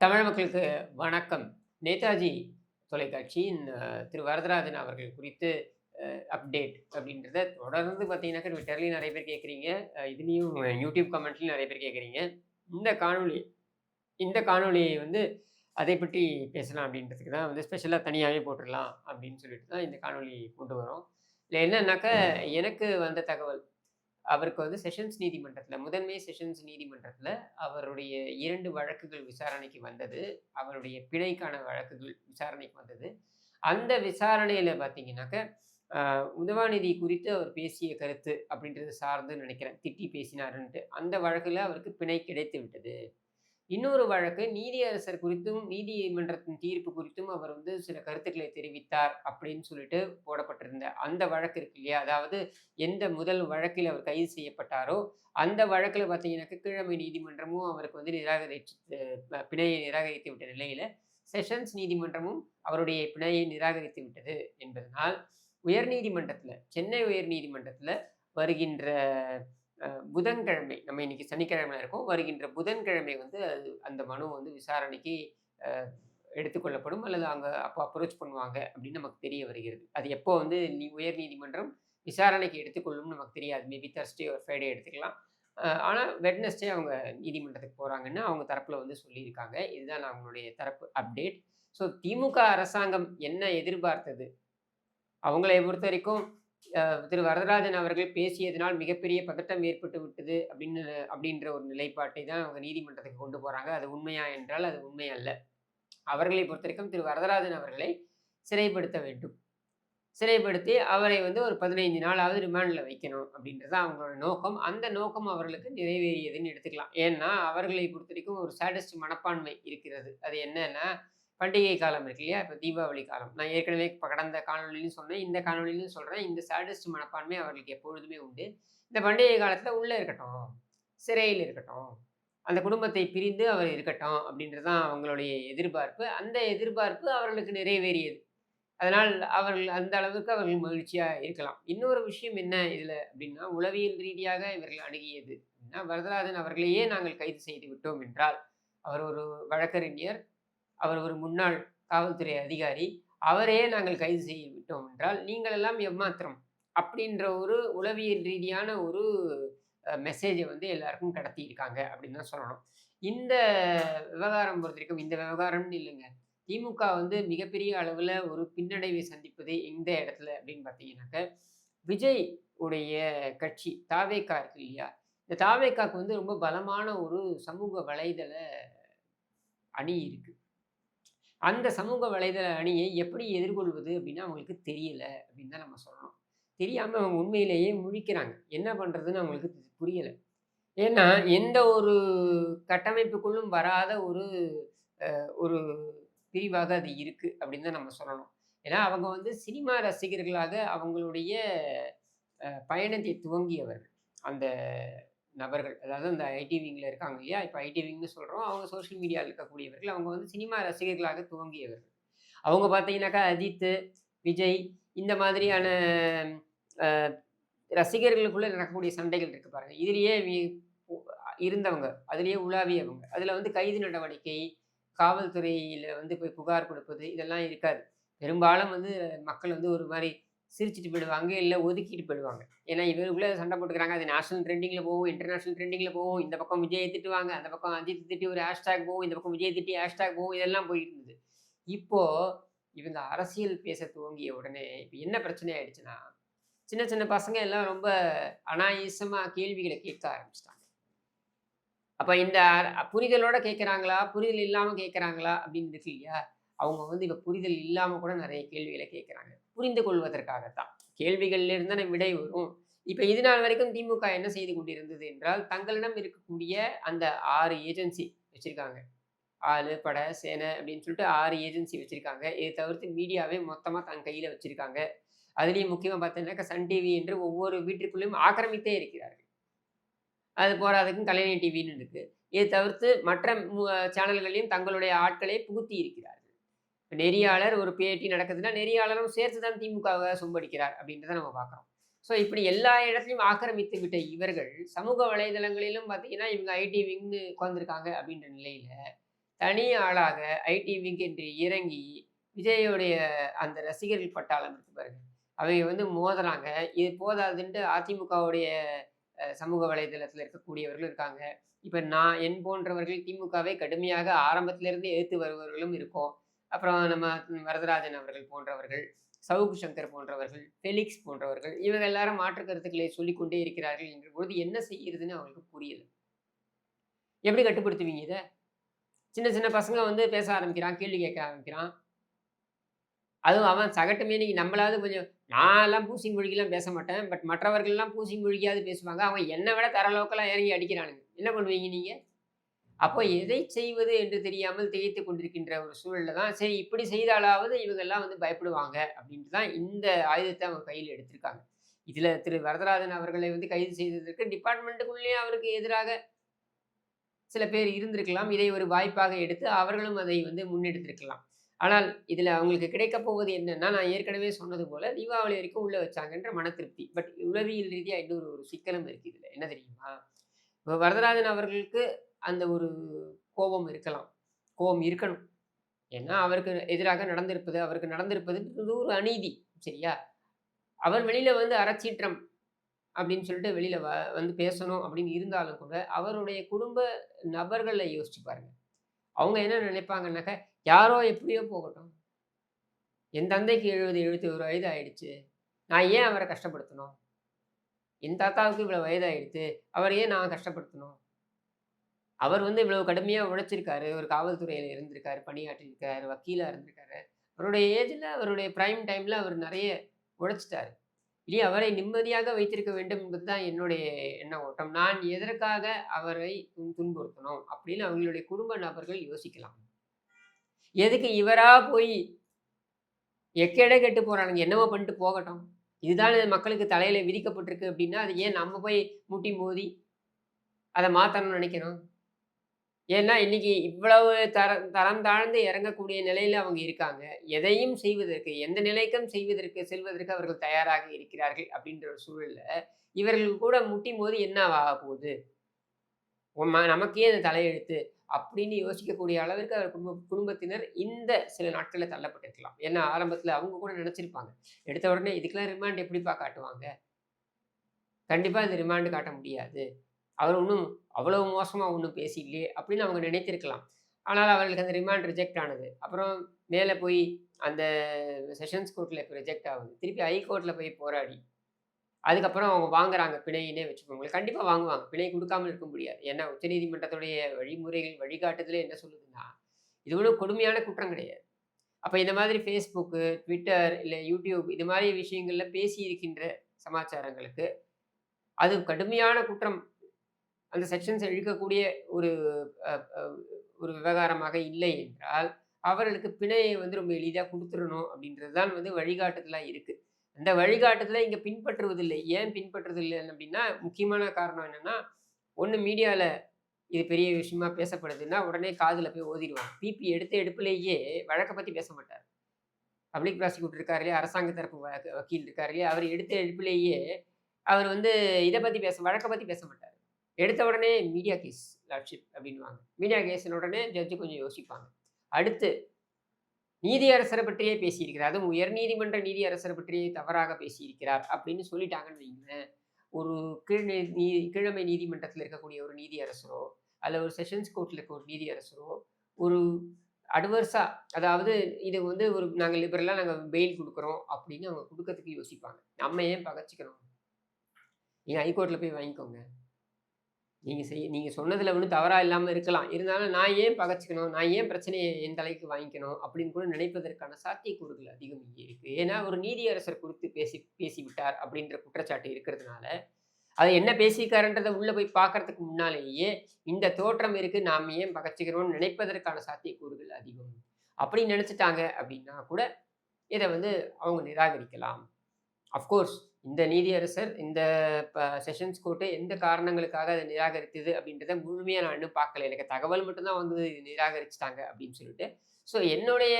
தமிழ் மக்களுக்கு வணக்கம். நேதாஜி தொலைக்காட்சியின் திரு வரதராஜன் அவர்கள் குறித்து அப்டேட் அப்படின்றத தொடர்ந்து பார்த்தீங்கன்னாக்கா, ட்விட்டர்லயும் நெறைய பேர் கேட்குறீங்க. இதுலயும் யூடியூப் கமெண்ட்லயும் நெறைய பேர் கேட்குறீங்க. இந்த காணொளி இந்த காணொளியை வந்து அதை பற்றி பேசலாம் அப்படின்றதுக்கு தான் வந்து ஸ்பெஷலா தனியாவே போட்டுறலாம் அப்படின்னு சொல்லிட்டு தான் இந்த காணொளி கொண்டு வரோம். இதுல என்னன்னாக்கா, எனக்கு வந்த தகவல் அவருக்கு வந்து செஷன்ஸ் நீதிமன்றத்தில, முதன்மை செஷன்ஸ் நீதிமன்றத்தில அவருடைய 2 வழக்குகள் விசாரணைக்கு வந்தது. அவருடைய பிணைக்கான வழக்குகள் விசாரணைக்கு வந்தது. அந்த விசாரணையில பார்த்தீங்கன்னாக்க, அ உதவாநிதி குறித்து அவர் பேசிய கருத்து அப்படின்றது சார்ந்து நினைக்கிறேன். திட்டி பேசினாருன்ட்டு. அந்த வழக்குல அவருக்கு பிணை கிடைத்து விட்டது. இன்னொரு வழக்கு நீதியரசர் குறித்தும், நீதிமன்றத்தின் தீர்ப்பு குறித்தும் அவர் வந்து சில கருத்துக்களை தெரிவித்தார் அப்படின்னு சொல்லிட்டு போடப்பட்டிருந்த அந்த வழக்கு இருக்கு இல்லையா? அதாவது எந்த முதல் வழக்கில் அவர் கைது செய்யப்பட்டாரோ, அந்த வழக்குல பார்த்தீங்கன்னாக்க கீழமை நீதிமன்றமும் அவருக்கு வந்து நிராகரிச்சு பிணையை நிராகரித்து விட்ட நிலையில, செஷன்ஸ் நீதிமன்றமும் அவருடைய பிணையை நிராகரித்து விட்டது என்பதனால், உயர்நீதிமன்றத்தில சென்னை உயர்நீதிமன்றத்தில வருகின்ற புதன்கிழமை நம்ம இன்னைக்கு சனிக்கிழமையில இருக்கோம். வருகின்ற புதன்கிழமை வந்து அந்த மனு வந்து விசாரணைக்கு அ எடுத்துக்கொள்ளப்படும் அல்லது அங்க அப்போ அப்ரோச் பண்ணுவாங்க அப்படின்னு நமக்கு தெரிய வருகிறது. அது எப்போ வந்து உயர் நீதிமன்றம் விசாரணைக்கு எடுத்துக்கொள்ளும்னு நமக்கு தெரியாது. மேபி தர்ஸ்டே ஆர் ஃப்ரைடே எடுத்துக்கலாம். ஆனா வெட்னஸ்டே அவங்க நீதிமன்றத்துக்கு போறாங்கன்னு அவங்க தரப்புல வந்து சொல்லியிருக்காங்க. இதுதான் அவங்களுடைய தரப்பு அப்டேட். ஸோ திமுக அரசாங்கம் என்ன எதிர்பார்த்தது? அவங்களை பொறுத்தவரைக்கும் திரு வரதராஜன் அவர்கள் பேசியதனால் மிகப்பெரிய பதட்டம் ஏற்பட்டு விட்டது அப்படின்ற ஒரு நிலைப்பாட்டை தான் அவங்க நீதிமன்றத்துக்கு கொண்டு போறாங்க. அது உண்மையா என்றால் அது உண்மை அல்ல. அவர்களை பொறுத்தவரைக்கும் திரு வரதராஜன் அவர்களை சிறைப்படுத்த வேண்டும். சிறைப்படுத்தி அவரை வந்து ஒரு 15 நாளாவது ரிமாண்ட்ல வைக்கணும் அப்படின்றது தான் அவங்களோட நோக்கம். அந்த நோக்கம் அவர்களுக்கு நிறைவேறியதுன்னு எடுத்துக்கலாம். ஏன்னா, அவர்களை பொறுத்தவரைக்கும் ஒரு சாடிஸ்ட் மனப்பான்மை இருக்கிறது. அது என்னன்னா, பண்டிகை காலம் இருக்கு இல்லையா? இப்ப தீபாவளி காலம். நான் ஏற்கனவே கடந்த காணொளியிலும் சொன்னேன். இந்த காணொளியிலும் சொல்றேன். இந்த சாடிஸ்ட் மனப்பான்மை அவர்களுக்கு எப்பொழுதுமே உண்டு. இந்த பண்டிகை காலத்துல உள்ள இருக்கட்டும். சிறையில் இருக்கட்டும். அந்த குடும்பத்தை பிரிந்து அவர் இருக்கட்டும் அப்படின்றது தான் அவங்களுடைய எதிர்பார்ப்பு. அந்த எதிர்பார்ப்பு அவர்களுக்கு நிறைவேறியது. அதனால் அவர்கள் அந்த அளவுக்கு அவர்கள் மகிழ்ச்சியா இருக்கலாம். இன்னொரு விஷயம் என்ன இதுல அப்படின்னா, உளவியல் ரீதியாக இவர்கள் அணுகியது அப்படின்னா, வரதராஜன் அவர்களையே நாங்கள் கைது செய்து விட்டோம் என்றால், அவர் ஒரு வழக்கறிஞர், அவர் ஒரு முன்னாள் காவல்துறை அதிகாரி, அவரையே நாங்கள் கைது செய்து விட்டோம் என்றால், நீங்கள் எல்லாம் எம்மாத்திரம் அப்படின்ற ஒரு உளவியல் ரீதியான ஒரு மெசேஜ வந்து எல்லாருக்கும் கடத்தியிருக்காங்க அப்படின்னு தான் சொல்லணும். இந்த விவகாரம் பொறுத்தவரைக்கும் இந்த விவகாரம்னு இல்லங்க. திமுக வந்து மிகப்பெரிய அளவுல ஒரு பின்னடைவை சந்திப்பது எந்த இடத்துல அப்படின்னு பார்த்தீங்கன்னாக்க, விஜய் உடைய கட்சி தாவேகா இருக்கு இல்லையா? இந்த தாவேகாக்கு வந்து ரொம்ப பலமான ஒரு சமூக வலைதள அணி இருக்கு. அந்த சமூக வலைதள அணியை எப்படி எதிர்கொள்வது அப்படின்னு அவங்களுக்கு தெரியல அப்படின்னு தான் நம்ம சொல்லணும். தெரியாம அவங்க உண்மையிலேயே முழிக்கிறாங்க. என்ன பண்றதுன்னு அவங்களுக்கு புரியல. ஏன்னா, எந்த ஒரு கட்டமைப்புக்குள்ளும் வராத ஒரு ஒரு பிரிவாக அது இருக்கு அப்படின்னு தான் நம்ம சொல்லணும். ஏன்னா, அவங்க வந்து சினிமா ரசிகர்களாக அவங்களுடைய பயணத்தை துவங்கியவர்கள். அந்த நபர்கள். அதாவது அந்த ஐடி விங்ல இருக்காங்க இல்லையா? இப்ப ஐடி விங்ன்னு சொல்றோம். அவங்க சோசியல் மீடியால இருக்கக்கூடியவர்கள். அவங்க வந்து சினிமா ரசிகர்களாக துவங்கியவர்கள். அவங்க பார்த்தீங்கன்னாக்கா, அஜித்து, விஜய் இந்த மாதிரியான அ ரசிகர்களுக்குள்ள நடக்கக்கூடிய சண்டைகள் இருக்கு பாருங்க. இதிலேயே உ இருந்தவங்க. அதிலேயே உலாவியவங்க. அதில வந்து கைது நடவடிக்கை, காவல்துறையில வந்து போய் புகார் கொடுப்பது இதெல்லாம் இருக்காது. பெரும்பாலும் வந்து மக்கள் வந்து ஒரு மாரி சிரிச்சுட்டு போயிடுவாங்க. இல்ல ஒதுக்கிட்டு போயிடுவாங்க. ஏன்னா இவருக்குள்ள சண்டை போட்டுக்கிறாங்க. அது நேஷனல் ட்ரெண்டிங்ல போகும், இன்டர்நேஷனல் ட்ரெண்டிங்ல போகும். இந்த பக்கம் விஜய திட்டுவாங்க. அந்த பக்கம் அஜித் திட்டி ஒரு ஹேஷ்டேக் போகும். இந்த பக்கம் விஜய் திட்டி ஹேஷ்டேக் போகும். இதெல்லாம் போயிட்டு இருந்தது. இப்போ இவங்க அரசியல் பேச துவங்கிய உடனே இப்ப என்ன பிரச்சனை ஆயிடுச்சுன்னா, சின்ன சின்ன பசங்க எல்லாம் ரொம்ப அனாயசமா கேள்விகள கேட்க ஆரம்பிச்சுட்டாங்க. அப்ப இந்த புரிதலோட கேட்கறாங்களா? புரிதல் இல்லாம கேட்கறாங்களா? அப்படின்னு இருக்கு இல்லையா? அவங்க வந்து இப்ப புரிதல் இல்லாம கூட நெறைய கேள்விகள கேட்கறாங்க. புரிந்து கொள்வதற்காகத்தான். கேள்விகள்ல இருந்து தானே விடை வரும். இப்ப இது நாள் வரைக்கும் திமுக என்ன செய்து கொண்டிருந்தது என்றால், தங்களிடம் இருக்கக்கூடிய அந்த 6 ஏஜென்சி வச்சிருக்காங்க. ஆளு, பட, சேனை அப்படின்னு சொல்லிட்டு 6 ஏஜென்சி வச்சிருக்காங்க. இத தவிர்த்து மீடியாவே மொத்தமா தன் கையில வச்சிருக்காங்க. அதிலயும் முக்கியமா பார்த்தீங்கன்னாக்கா, சன் டிவி என்று ஒவ்வொரு வீட்டிற்குள்ளேயும் ஆக்கிரமித்தே இருக்கிறார்கள். அது போறாதுக்குன்னு கலைஞர் டிவின்னு இருக்கு. இதை தவிர்த்து மற்ற சேனல்களையும் தங்களுடைய ஆட்களை புகுத்தி இருக்கிறார்கள். இப்ப நெறியாளர் ஒரு பேட்டி நடக்குதுன்னா, நெறியாளரும் சேர்த்து தான் திமுகவ சொம்படிக்கிறார் அப்படின்றத நம்ம பார்க்குறோம். ஸோ இப்படி எல்லா இடத்துலயும் ஆக்கிரமித்து விட்ட இவர்கள், சமூக வலைதளங்களிலும் பார்த்தீங்கன்னா, இவங்க ஐடி விங்ன்னு உட்கார்ந்துருக்காங்க அப்படின்ற நிலையில, தனி ஆளாக ஐடி விங் என்று இறங்கி விஜயோடைய அந்த ரசிகர்கள் பட்டாளம் இருக்கு பாருங்க. அவங்க வந்து மோதுறாங்க. இது போதாதுன்ட்டு அதிமுகவுடைய சமூக வலைதளத்தில இருக்கக்கூடியவர்களும் இருக்காங்க. இப்ப என் போன்றவர்கள் திமுகவை கடுமையாக ஆரம்பத்திலிருந்து எதிர்த்து வருபவர்களும் இருக்கோம். அப்புறம் நம்ம வரதராஜன் அவர்கள் போன்றவர்கள், சவுக்கு சங்கர் போன்றவர்கள், ஃபெலிக்ஸ் போன்றவர்கள் இவங்க எல்லாரும் மாற்று கருத்துக்களை சொல்லிக் கொண்டே இருக்கிறார்கள் என்ற பொழுது என்ன செய்யறதுன்னு அவங்களுக்கு புரியல. எப்படி கட்டுப்படுத்துவீங்க இத? சின்ன சின்ன பசங்க வந்து பேச ஆரம்பிக்கிறான், கேள்வி கேட்க ஆரம்பிக்கிறான். அதுவும் அவன் சகட்டு மேனிக்கு நம்மளாவது கொஞ்சம் நான்லாம் பூசி மொழிகலாம் பேச மாட்டேன். பட் மற்றவர்கள்லாம் பூசி மொழிகியாவது பேசுவாங்க. அவன் என்ன விட தர லோக்கலா இறங்கி அடிக்கிறானுங்க. என்ன பண்ணுவீங்க நீங்க? அப்போ எதை செய்வது என்று தெரியாமல் திகைத்துக் கொண்டிருக்கின்ற ஒரு சூழல்ல தான், சரி இப்படி செய்தாலாவது இவங்கெல்லாம் வந்து பயப்படுவாங்க அப்படின்ட்டு தான் இந்த ஆயுதத்த அவங்க கையில எடுத்திருக்காங்க. இதுல திரு வரதராஜன் அவர்களை வந்து கைது செய்ததற்கு டிபார்ட்மெண்ட்டுக்குள்ளேயே அவருக்கு எதிராக சில பேர் இருந்திருக்கலாம். இதை ஒரு வாய்ப்பாக எடுத்து அவர்களும் அதை வந்து முன்னெடுத்திருக்கலாம். ஆனால் இதில அவங்களுக்கு கிடைக்கப் போவது என்னன்னா, நான் ஏற்கனவே சொன்னது போல தீபாவளி வரைக்கும் உள்ள வச்சாங்கன்ற மன திருப்தி. பட் உளவியல் ரீதியா இன்னொரு ஒரு சிக்கலும் இருக்கு இதுல. என்ன தெரியுமா? இப்ப வரதராஜன் அவர்களுக்கு அந்த ஒரு கோபம் இருக்கலாம். கோபம் இருக்கணும். ஏன்னா, அவருக்கு எதிராக நடந்திருப்பது, அவருக்கு நடந்திருப்பதுன்றது ஒரு அநீதி. சரியா? அவர் வெளியில வந்து அறச்சீற்றம் அப்படின்னு சொல்லிட்டு வெளியில வந்து பேசணும் அப்படின்னு இருந்தாலும் கூட, அவருடைய குடும்ப நபர்கள யோசிச்சு பாருங்க. அவங்க என்ன நினைப்பாங்கன்னாக்க, யாரோ எப்படியோ போகட்டும். என் தந்தைக்கு 70, 71 வயது ஆயிடுச்சு. நான் ஏன் அவர கஷ்டப்படுத்தணும்? என் தாத்தாவுக்கு இவ்வளவு வயதாயிடுத்து. அவர ஏன் நான் கஷ்டப்படுத்தணும்? அவர் வந்து இவ்வளவு கடுமையா உழைச்சிருக்காரு. ஒரு காவல்துறையில இருந்திருக்காரு, பணியாற்றியிருக்காரு, வக்கீலா இருந்திருக்காரு. அவருடைய ஏஜ்ல, அவருடைய பிரைம் டைம்ல அவர் நெறைய உழைச்சுட்டாரு. இனி அவரை நிம்மதியாக வைத்திருக்க வேண்டும் என்பது தான் என்னுடைய எண்ண ஓட்டம். நான் எதற்காக அவரை துன்புறுத்தணும்? அப்படின்னு அவங்களுடைய குடும்ப நபர்கள் யோசிக்கலாம். எதுக்கு இவரா போய் எக்கேடோ கெட்டு போறானுங்க. என்னமோ பண்ணிட்டு போகட்டும். இதுதானே மக்களுக்கு தலையில விதிக்கப்பட்டிருக்கு அப்படின்னா, அது ஏன் நம்ம போய் முட்டி மோதி அத மாத்தணும்னு நெனைக்கணும்? ஏன்னா, இன்னைக்கு இவ்வளவு தரம் தாழ்ந்து இறங்கக்கூடிய நிலையில அவங்க இருக்காங்க. எதையும் செய்வதற்கு, எந்த நிலைக்கும் செல்வதற்கு அவர்கள் தயாராக இருக்கிறார்கள் அப்படின்ற ஒரு சூழல்ல, இவர்கள் கூட முட்டி மோதி என்ன ஆகப்போகுது? நமக்கே அது தலையெழுத்து அப்படின்னு யோசிக்கக்கூடிய அளவிற்கு அவர் குடும்பத்தினர் இந்த சில நாட்கள்ல தள்ளப்பட்டிருக்கலாம். ஏன்னா, ஆரம்பத்துல அவங்க கூட நெனச்சிருப்பாங்க. எடுத்த உடனே இதுக்கெல்லாம் ரிமாண்ட் எப்படிப்பா காட்டுவாங்க? கண்டிப்பா இது ரிமாண்ட் காட்ட முடியாது. அவர் ஒண்ணும் அவ்வளவு மோசமா ஒண்ணும் பேசிக்கலையே அப்படின்னு அவங்க நினைத்திருக்கலாம். ஆனால் அவர்களுக்கு அந்த ரிமாண்ட் ரிஜெக்ட் ஆனது. அப்புறம் மேல போய் அந்த செஷன்ஸ் கோர்ட்ல இப்ப ரிஜெக்ட் ஆகுது. திருப்பி ஹைகோர்ட்ல போய் போராடி, அதுக்கப்புறம் அவங்க வாங்குறாங்க பிணையின்னே வச்சுக்கோங்களேன். கண்டிப்பா வாங்குவாங்க. பிணை குடுக்காமல் இருக்க முடியாது. ஏன்னா உச்சநீதிமன்றத்துடைய வழிமுறைகள், வழிகாட்டுதலே என்ன சொல்லுதுன்னா, இது ஒண்ணும் கொடுமையான குற்றம் கிடையாது. அப்ப இந்த மாதிரி Facebook, Twitter இல்ல YouTube இது மாரி விஷயங்கள்ல பேசி இருக்கின்ற சமாச்சாரங்களுக்கு, அது கடுமையான குற்றம். அந்த செக்ஷன்ஸ இழுக்கக்கூடிய ஒரு அ அ ஒரு விவகாரமாக இல்லை என்றால், அவர்களுக்கு பிணையை வந்து ரொம்ப எளிதா குடுத்துறணும் அப்படின்றது தான் வந்து வழிகாட்டுதலா இருக்கு. அந்த வழிகாட்டுதல இங்க பின்பற்றுவதில்லை. ஏன் பின்பற்றுவதில்லை அப்படின்னா, முக்கியமான காரணம் என்னன்னா, ஒண்ணு மீடியால இது பெரிய விஷயமா பேசப்படுதுன்னா, உடனே காதுல போய் ஓதிருவாங்க. பிபி எடுத்த எடுப்பிலேயே வழக்க பத்தி பேச மாட்டாரு. பப்ளிக் ப்ராசிக்யூட்டர் இருக்காரு இல்லையா, அரசாங்க தரப்பு வக்கீல் இருக்காரு இல்லையா, அவர் எடுத்த எடுப்பிலேயே அவர் வந்து இத பத்தி வழக்க பத்தி பேச மாட்டாரு. எடுத்த உடனே மீடியா கேஸ் லார்ட்ஷிப் அப்படின்னுவாங்க. மீடியா கேஸ்ன உடனே ஜட்ஜ் கொஞ்சம் யோசிப்பாங்க. அடுத்து நீதியரசர பற்றியே பேசியிருக்கிறார். அதுவும் உயர்நீதிமன்ற நீதியரசர பற்றியே தவறாக பேசியிருக்கிறார் அப்படின்னு சொல்லிட்டாங்கன்னு வையுங்களேன். ஒரு கீழமை நீதிமன்றத்தில இருக்கக்கூடிய ஒரு நீதியரசரோ, அல்ல ஒரு செஷன்ஸ் கோர்ட்ல இருக்க ஒரு நீதியரசரோ, ஒரு அட்வர்ஸா அதாவது இது வந்து நாங்க லிபரலா பெயில் குடுக்குறோம் அப்படின்னு அவங்க குடுக்கறதுக்கு யோசிப்பாங்க. நம்ம ஏன் பகச்சுக்கணும்? நீங்க ஹைகோர்ட்ல போய் வாங்கிக்கோங்க. நீங்க சொன்னதுல ஒண்ணும் தவறா இல்லாம இருக்கலாம். இருந்தாலும் நான் ஏன் பகச்சுக்கணும்? நான் ஏன் பிரச்சனைய என் தலைக்கு வாங்கிக்கணும்? அப்படின்னு கூட நினைப்பதற்கான சாத்தியக்கூறுகள் அதிகம் இங்கே இருக்கு. ஏன்னா, ஒரு நீதியரசர் குறித்து பேசிவிட்டார் அப்படின்ற குற்றச்சாட்டு இருக்கிறதுனால, அது என்ன பேசியிருக்காருன்றத உள்ள போய் பார்க்கறதுக்கு முன்னாலேயே, இந்த தோற்றம் இருக்கு. நாம ஏன் பகச்சுக்கிறோம்னு நினைப்பதற்கான சாத்தியக்கூறுகள் அதிகம். அப்படி நினைச்சுட்டாங்க அப்படின்னா கூட, இத வந்து அவங்க நிராகரிக்கலாம். அஃப்கோர்ஸ் இந்த நீதியரசர், இந்த செஷன்ஸ் கோர்ட் எந்த காரணங்களுக்காக அத நிராகரித்தது அப்படின்றத முழுமையா நான் இன்னும் பார்க்கல. எனக்கு தகவல் மட்டும் தான் வந்தது இது நிராகரிச்சுட்டாங்க அப்படின்னு சொல்லிட்டு. ஸோ என்னுடைய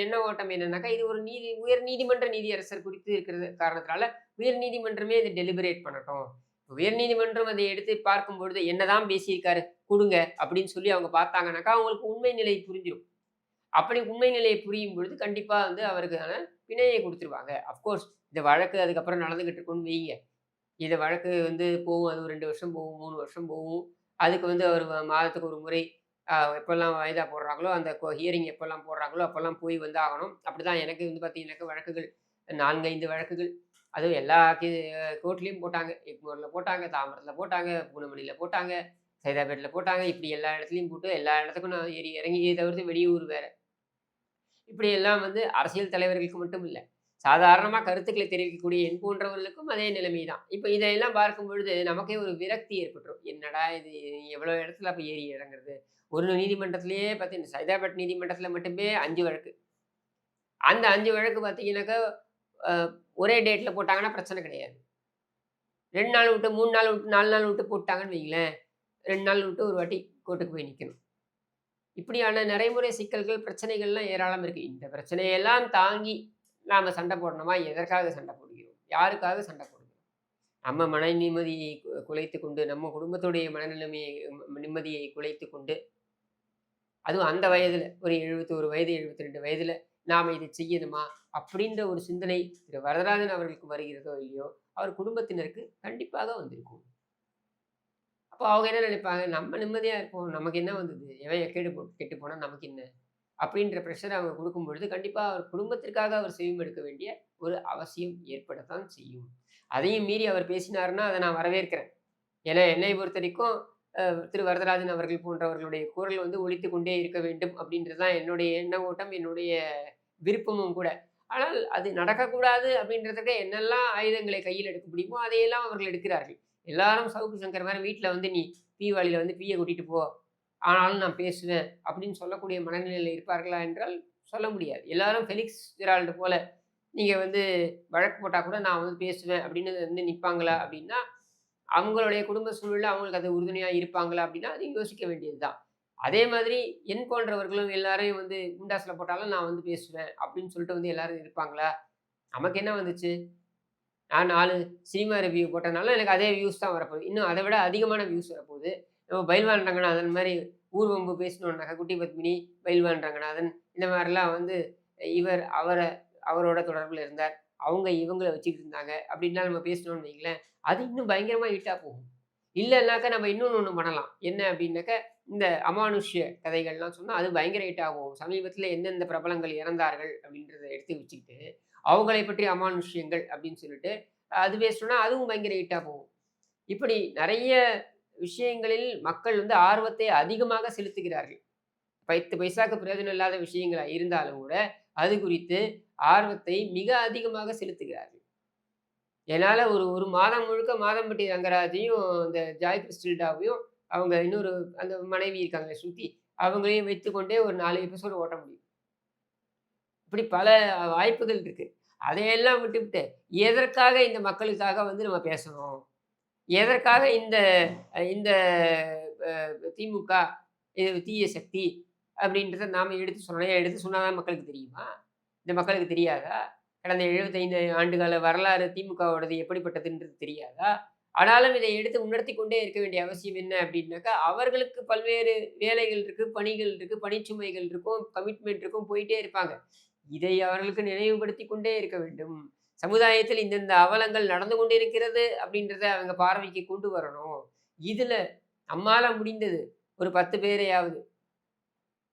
எண்ண ஓட்டம் என்னன்னாக்கா, இது ஒரு உயர் நீதிமன்ற நீதியரசர் குறித்து இருக்கிறது காரணத்தினால, உயர் நீதிமன்றமே இத டெலிபரேட் பண்ணட்டும். உயர்நீதிமன்றம் அதை எடுத்து பார்க்கும் பொழுது என்னதான் பேசியிருக்காரு குடுங்க அப்படின்னு சொல்லி அவங்க பார்த்தாங்கன்னாக்கா, அவங்களுக்கு உண்மை நிலை புரிஞ்சிரும். அப்படி உண்மை நிலை புரியும் பொழுது கண்டிப்பா வந்து அவருக்கான பிணையை குடுத்துருவாங்க. அஃப்கோர்ஸ் இந்த வழக்கு அதுக்கப்புறம் நடந்துகிட்டு இருக்குன்னு வைங்க. இந்த வழக்கு வந்து போகும். அது ஒரு 2 வருஷம் போகும், 3 வருஷம் போகும். அதுக்கு வந்து அவர் மாதத்துக்கு ஒரு முறை எப்பல்லாம் வாய்தா போடுறாங்களோ, அந்த ஹியரிங் எப்பல்லாம் போடுறாங்களோ, அப்பல்லாம் போய் வந்து ஆகணும். அப்படிதான் எனக்கு வந்து பார்த்தீங்கன்னாக்கா வழக்குகள் 4, 5 வழக்குகள். அதுவும் எல்லா கோர்ட்லயும் போட்டாங்க. எக்மோர்ல போட்டாங்க, தாம்பரத்துல போட்டாங்க, பூனமல்லியில போட்டாங்க, சைதாப்பேட்ல போட்டாங்க. இப்படி எல்லா இடத்துலயும் போட்டு எல்லா இடத்துக்கும் நான் ஏறி இறங்கி தவிர்த்து வெளியூர் வேற. இப்படி எல்லாம் வந்து அரசியல் தலைவர்களுக்கு மட்டும் இல்ல. சாதாரணமா கருத்துக்களை தெரிவிக்கக்கூடிய என் போன்றவர்களுக்கும் அதே நிலைமை தான். இப்ப இதையெல்லாம் பார்க்கும் பொழுது நமக்கே ஒரு விரக்தி ஏற்பட்டுரும். என்னடா இது எவ்வளோ இடத்துல அப்ப ஏறி இறங்குறது? ஒரு நீதிமன்றத்திலேயே பார்த்தீங்கன்னா, சைதாப்பேட் நீதிமன்றத்தில மட்டுமே 5 வழக்கு. அந்த 5 வழக்கு பார்த்தீங்கன்னாக்கா, அ ஒரே டேட்ல போட்டாங்கன்னா பிரச்சனை கிடையாது. 2 நாள் விட்டு, 3 நாள் விட்டு, 4 நாள் விட்டு போட்டாங்கன்னு வைங்களேன், 2 நாள் விட்டு ஒரு வாட்டி கோர்ட்டுக்கு போய் நிக்கணும். இப்படியான நடைமுறை சிக்கல்கள், பிரச்சனைகள்லாம் ஏராளம் இருக்கு. இந்த பிரச்சனையெல்லாம் தாங்கி நாம சண்டை போடணுமா? எதற்காக சண்டை போடுகிறோம்? யாருக்காக சண்டை போடுகிறோம்? நம்ம மன நிம்மதியை குலைத்துக் கொண்டு, நம்ம குடும்பத்துடைய மனநிலைமையை நிம்மதியை குலைத்துக் கொண்டு, அதுவும் அந்த வயதுல ஒரு 71 வயது, 72 வயதுல நாம இதை செய்யணுமா? அப்படின்ற ஒரு சிந்தனை திரு வரதராஜன் அவர்களுக்கு வருகிறதோ இல்லையோ, அவர் குடும்பத்தினருக்கு கண்டிப்பாக வந்திருக்கும். அப்போ அவங்க என்ன நினைப்பாங்க? நம்ம நிம்மதியா இருப்போம். நமக்கு என்ன வந்தது? எவன் எக்கேடு போட்டு கெட்டு போனா நமக்கு என்ன? அப்படின்ற பிரஷர் அவங்க குடுக்கும் பொழுது, கண்டிப்பா அவர் குடும்பத்திற்காக அவர் செவிமடுக்க வேண்டிய ஒரு அவசியம் ஏற்படத்தான் செய்யும். அதையும் மீறி அவர் பேசினாருன்னா, அத நான் வரவேற்கிறேன். ஏன்னா, என்னை பொறுத்தவரைக்கும் திரு வரதராஜன் அவர்கள் போன்றவர்களுடைய குரல் வந்து ஒலித்துக் கொண்டே இருக்க வேண்டும் அப்படின்றது தான் என்னுடைய எண்ண ஓட்டம், என்னுடைய விருப்பமும் கூட. ஆனால் அது நடக்கக்கூடாது அப்படின்றதுக்கு என்னெல்லாம் ஆயுதங்களை கையில் எடுக்க முடியுமோ, அதையெல்லாம் அவர்கள் எடுக்கிறார்கள். எல்லாரும் சவுக்கு சங்கர் மாரி வீட்ல வந்து நீ பீவாளில வந்து பீய கொட்டிட்டு போ. ஆனாலும் நான் பேசுவேன் அப்படின்னு சொல்லக்கூடிய மனநிலையில இருப்பார்களா என்றால் சொல்ல முடியாது. எல்லாரும் ஃபெலிக்ஸ் ஜெரால்டு போல நீங்க வந்து வழக்கு போட்டா கூட நான் வந்து பேசுவேன் அப்படின்னு வந்து நிப்பாங்களா அப்படின்னா, அவங்களுடைய குடும்ப சூழல்ல அவங்களுக்கு அது உறுதுணையா இருப்பாங்களா அப்படின்னா, அதையும் யோசிக்க வேண்டியது தான். அதே மாதிரி என் போன்றவர்களும் எல்லாரையும் வந்து குண்டாஸ்ல போட்டாலும் நான் வந்து பேசுவேன் அப்படின்னு சொல்லிட்டு வந்து எல்லாரும் இருப்பாங்களா? நமக்கு என்ன வந்துச்சு? நான் 4 சினிமா ரிவ்யூ போட்டனால எனக்கு அதே வியூஸ் தான் வரப்போகுது. இன்னும் அத விட அதிகமான வியூஸ் வரப்போகுது. நம்ம பயில்வான் ரங்கநாதன் மாரி ஊர் வம்பு பேசினோம்னாக்கா, குட்டி பத்மினி, பயில்வான் ரங்கநாதன் இந்த மாரிலாம் வந்து இவர் அவரோட தொடர்புல இருந்தார். அவங்க இவங்கள வச்சுக்கிட்டு இருந்தாங்க. அப்படின்லாம் நம்ம பேசினோம்னு வைங்களேன், அது இன்னும் பயங்கரமா ஹிட்டா போகும். இல்லன்னாக்கா நம்ம இன்னொன்னு ஒண்ணு பண்ணலாம். என்ன அப்படின்னாக்கா, இந்த அமானுஷ்ய கதைகள்லாம் சொன்னா அது பயங்கர ஹிட் ஆகும். சமீபத்தில எந்தெந்த பிரபலங்கள் இறந்தார்கள் அப்படின்றத எடுத்து வச்சுக்கிட்டு, அவங்களை பற்றி அமானுஷ்யங்கள் அப்படின்னு சொல்லிட்டு, அது பேசினோம்னா அதுவும் பயங்கர ஹிட்டா போகும். இப்படி நெறைய விஷயங்களில் மக்கள் வந்து ஆர்வத்தை அதிகமாக செலுத்துகிறார்கள். 10 பைசாக்கு பிரயோஜனம் இல்லாத விஷயங்களா இருந்தாலும் கூட, அது குறித்து ஆர்வத்தை மிக அதிகமாக செலுத்துகிறார்கள். என்னால ஒரு 1 மாதம் முழுக்க மாதம்பட்டி ரங்கராஜையும், இந்த ஜாய் கிறிஸ்டில்டாவையும், அவங்க இன்னொரு அந்த மனைவி இருக்காங்களே ஸ்ருதி, அவங்களையும் வைத்துக்கொண்டே ஒரு 4 எபிசோடு ஓட்ட முடியும். இப்படி பல வாய்ப்புகள் இருக்கு. அதையெல்லாம் விட்டுவிட்டு, எதற்காக இந்த மக்களுக்காக வந்து நம்ம பேசணும்? எதற்காக இந்த இந்த அ திமுக இது தீய சக்தி அப்படின்றத நாம எடுத்து சொல்லணும். எடுத்து சொன்னா தான் மக்களுக்கு தெரியுமா? இந்த மக்களுக்கு தெரியாதா? கடந்த 75 ஆண்டுகால வரலாறு திமுகவோடது எப்படிப்பட்டதுன்றது தெரியாதா? ஆனாலும் இதை எடுத்து உணர்த்திக் கொண்டே இருக்க வேண்டிய அவசியம் என்ன அப்படின்னாக்கா, அவர்களுக்கு பல்வேறு வேலைகள் இருக்கு, பணிகள் இருக்கு, பணிச்சுமைகள் இருக்கும், கமிட்மெண்ட் இருக்கும், போயிட்டே இருப்பாங்க. இதை அவர்களுக்கு நினைவுபடுத்திக் கொண்டே இருக்க வேண்டும். சமுதாயத்தில் இந்தந்த அவலங்கள் நடந்து கொண்டிருக்கிறது அப்படின்றத அவங்க பார்வைக்கு கொண்டு வரணும். இதுல நம்மால முடிந்தது ஒரு 10 பேரையாவது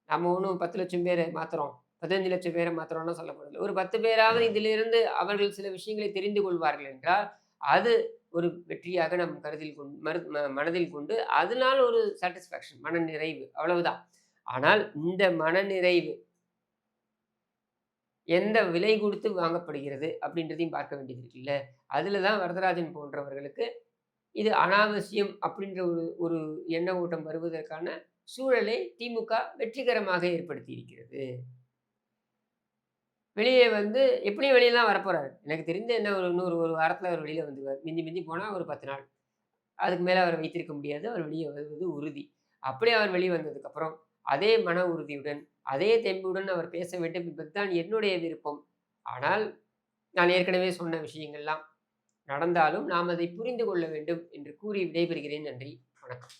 நம்ம ஒண்ணும் 10,00,000 பேர மாத்துறோம். 15,00,000 பேர மாத்துறோம்லாம் சொல்ல போறதில்ல. ஒரு 10 பேராவது இதிலிருந்து அவர்கள் சில விஷயங்களை தெரிந்து கொள்வார்கள் என்றால், அது ஒரு வெற்றியாக நம் கருதில் கொண் மரு ம மனதில் கொண்டு, அதனால் ஒரு சாட்டிஸ்ஃபேக்ஷன் மனநிறைவு அவ்வளவுதான். ஆனால் இந்த மனநிறைவு எந்த விலை குடுத்து வாங்கப்படுகிறது அப்படின்றதையும் பார்க்க வேண்டியது இருக்குல்ல. அதுல தான் வரதராஜன் போன்றவர்களுக்கு இது அனாவசியம் அப்படின்ற ஒரு ஒரு எண்ண ஓட்டம் வருவதற்கான சூழலை திமுக வெற்றிகரமாக ஏற்படுத்தி இருக்கிறது. வெளியே வந்து எப்படியும் வெளிய தான் வரப்போறாரு. எனக்கு தெரிந்து என்ன ஒரு இன்னொரு 1 வாரத்துல அவர் வெளியில வந்துருவாரு. மிஞ்சி மிஞ்சி போனா ஒரு 10 நாள். அதுக்கு மேல அவர வைத்திருக்க முடியாது. அவர் வெளிய வருவது உறுதி. அப்படி அவர் வெளி வந்ததுக்கப்புறம், அதே மன உறுதியுடன், அதே தெம்புடன் அவர் பேச வேண்டும் என்பது தான் என்னுடைய விருப்பம். ஆனால், நான் ஏற்கனவே சொன்ன விஷயங்கள்லாம் நடந்தாலும் நாம் அதை புரிந்து கொள்ள வேண்டும் என்று கூறி விடைபெறுகிறேன். நன்றி, வணக்கம்.